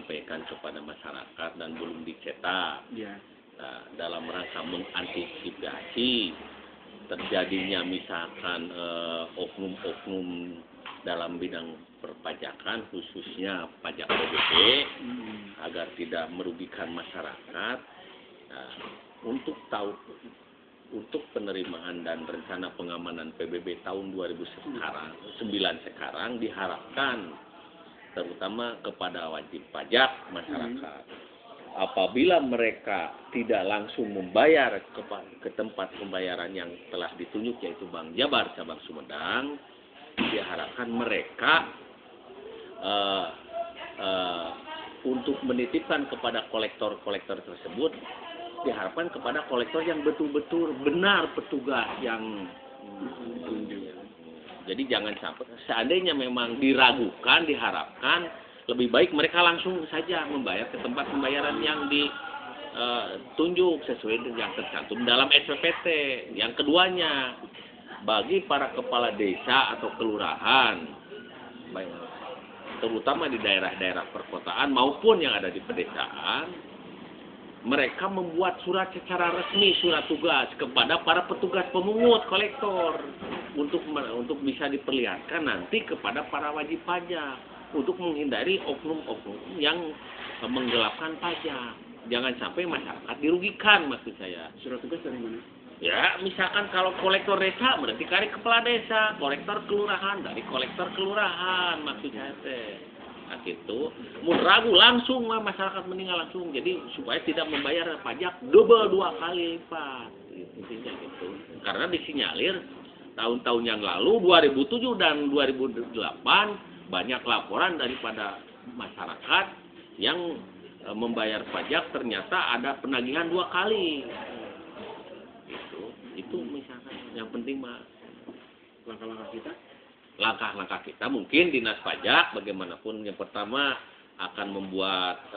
disampaikan kepada masyarakat dan belum dicetak. Ya. Nah, dalam rangka mengantisipasi terjadinya misalkan oknum-oknum dalam bidang perpajakan khususnya pajak PBB agar tidak merugikan masyarakat. Nah, untuk penerimaan dan rencana pengamanan PBB tahun 2009 sekarang diharapkan terutama kepada wajib pajak masyarakat. Apabila mereka tidak langsung membayar ke tempat pembayaran yang telah ditunjuk yaitu Bank Jabar cabang Sumedang, diharapkan mereka untuk menitipkan kepada kolektor-kolektor tersebut, diharapkan kepada kolektor yang betul-betul benar petugas yang jadi jangan sampai seandainya memang diragukan, diharapkan lebih baik mereka langsung saja membayar ke tempat pembayaran yang ditunjuk sesuai dengan yang tercantum dalam SPPT. Yang keduanya, bagi para kepala desa atau kelurahan, terutama di daerah-daerah perkotaan maupun yang ada di pedesaan, mereka membuat surat secara resmi, surat tugas kepada para petugas pemungut kolektor untuk bisa diperlihatkan nanti kepada para wajib pajak untuk menghindari oknum-oknum yang menggelapkan pajak. Jangan sampai masyarakat dirugikan, maksud saya. Surat tugas dari mana? Ya, misalkan kalau kolektor desa berarti dari kepala desa, kolektor kelurahan dari kolektor kelurahan, maksud saya teh. Nah, gitu. Mun ragu langsung lah masyarakat meninggal langsung. Jadi supaya tidak membayar pajak double 2 kali lipat. Intinya gitu. Karena disinyalir tahun-tahun yang lalu 2007 dan 2008 banyak laporan daripada masyarakat yang membayar pajak ternyata ada penagihan 2 kali. Itu misalkan yang penting mah langkah-langkah kita mungkin dinas pajak bagaimanapun yang pertama akan membuat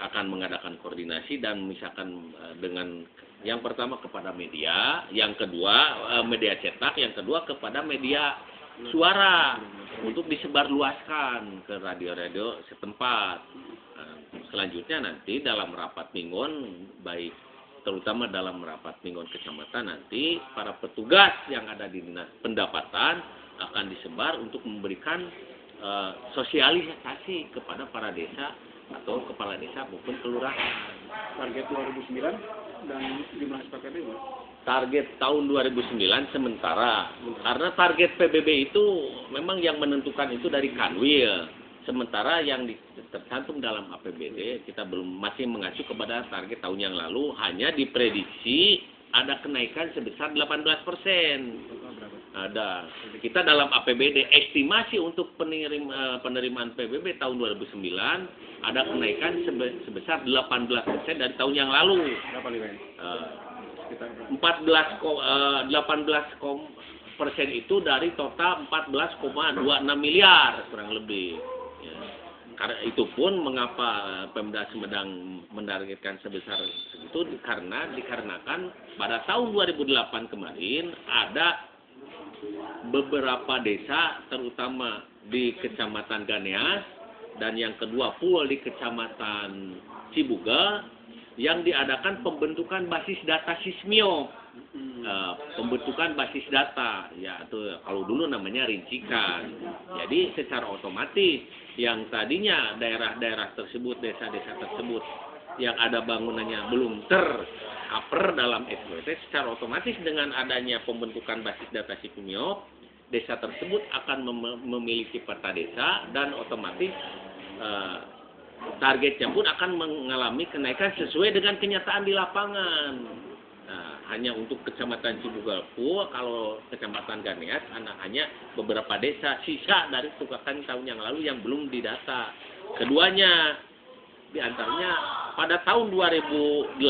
akan mengadakan koordinasi dan misalkan dengan yang pertama kepada media, yang kedua media cetak, yang kedua kepada media suara untuk disebarluaskan ke radio-radio setempat. Selanjutnya nanti dalam rapat mingguan, baik terutama dalam rapat mingguan kecamatan nanti para petugas yang ada di dinas pendapatan akan disebar untuk memberikan sosialisasi kepada para desa atau kepala desa maupun kelurahan. Target 2009 dan jumlah SPPT itu? Target tahun 2009 sementara, karena target PBB itu memang yang menentukan itu dari Kanwil. Sementara yang tercantum dalam APBD kita masih mengacu kepada target tahun yang lalu, hanya diprediksi ada kenaikan sebesar 18%. Ada. Kita dalam APBD estimasi untuk penerimaan PBB tahun 2009 ada kenaikan sebesar 18% dari tahun yang lalu. Berapa nilainya? 18% itu dari total 14,26 miliar kurang lebih. Ya. Karena itu pun mengapa Pemda Sumedang menargetkan sebesar itu dikarenakan pada tahun 2008 kemarin ada beberapa desa terutama di Kecamatan Ganeas dan yang kedua pula di Kecamatan Cibuga yang diadakan pembentukan basis data sismio. Pembentukan basis data ya itu kalau dulu namanya rincikan. Jadi secara otomatis yang tadinya daerah-daerah tersebut, desa-desa tersebut yang ada bangunannya belum tercover dalam SPPT, secara otomatis dengan adanya pembentukan basis data sismio, desa tersebut akan memiliki peta desa dan otomatis targetnya pun akan mengalami kenaikan sesuai dengan kenyataan di lapangan. Nah, hanya untuk Kecamatan Cibugalpu, kalau Kecamatan Ganeas hanya beberapa desa sisa dari tunggakan tahun yang lalu yang belum didata. Keduanya, diantaranya pada tahun 2008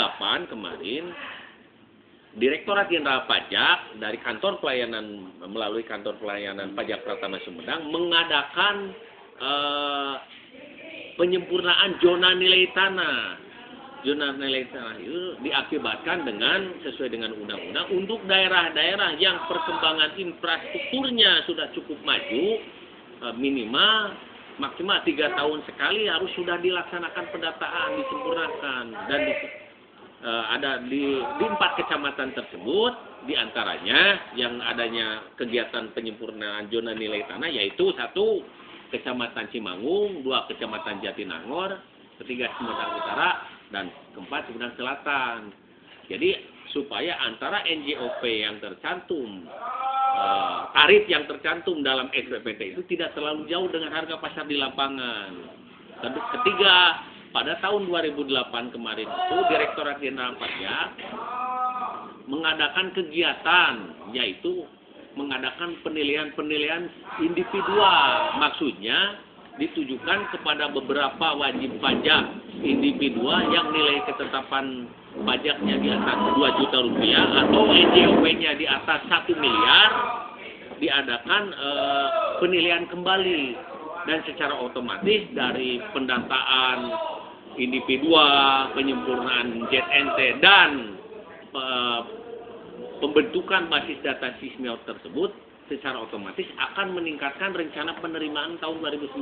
kemarin, Direktorat Jenderal Pajak dari melalui kantor pelayanan pajak Pratama Sumedang mengadakan penyempurnaan zona nilai tanah. Zona nilai tanah itu diakibatkan sesuai dengan undang-undang untuk daerah-daerah yang perkembangan infrastrukturnya sudah cukup maju, minimal maksimal 3 tahun sekali harus sudah dilaksanakan pendataan, disempurnakan, dan ada di 4 kecamatan tersebut, diantaranya yang adanya kegiatan penyempurnaan zona nilai tanah yaitu 1 Kecamatan Cimangung, 2 Kecamatan Jatinangor, 3 Sumedang Utara, dan 4 Sumedang Selatan. Jadi supaya antara NJOP yang tercantum, tarif yang tercantum dalam SPPT itu tidak terlalu jauh dengan harga pasar di lapangan. Ketiga, pada tahun 2008 kemarin itu Direktorat Jenderal Pajak mengadakan kegiatan, yaitu mengadakan penilaian individual. Maksudnya ditujukan kepada beberapa wajib pajak individual yang nilai ketetapan pajaknya di atas 2 juta rupiah atau NJOP-nya di atas 1 miliar, diadakan penilaian kembali, dan secara otomatis dari pendataan individual, penyempurnaan ZNT, dan pembentukan basis data SISMIO tersebut secara otomatis akan meningkatkan rencana penerimaan tahun 2009.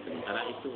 Sementara itu.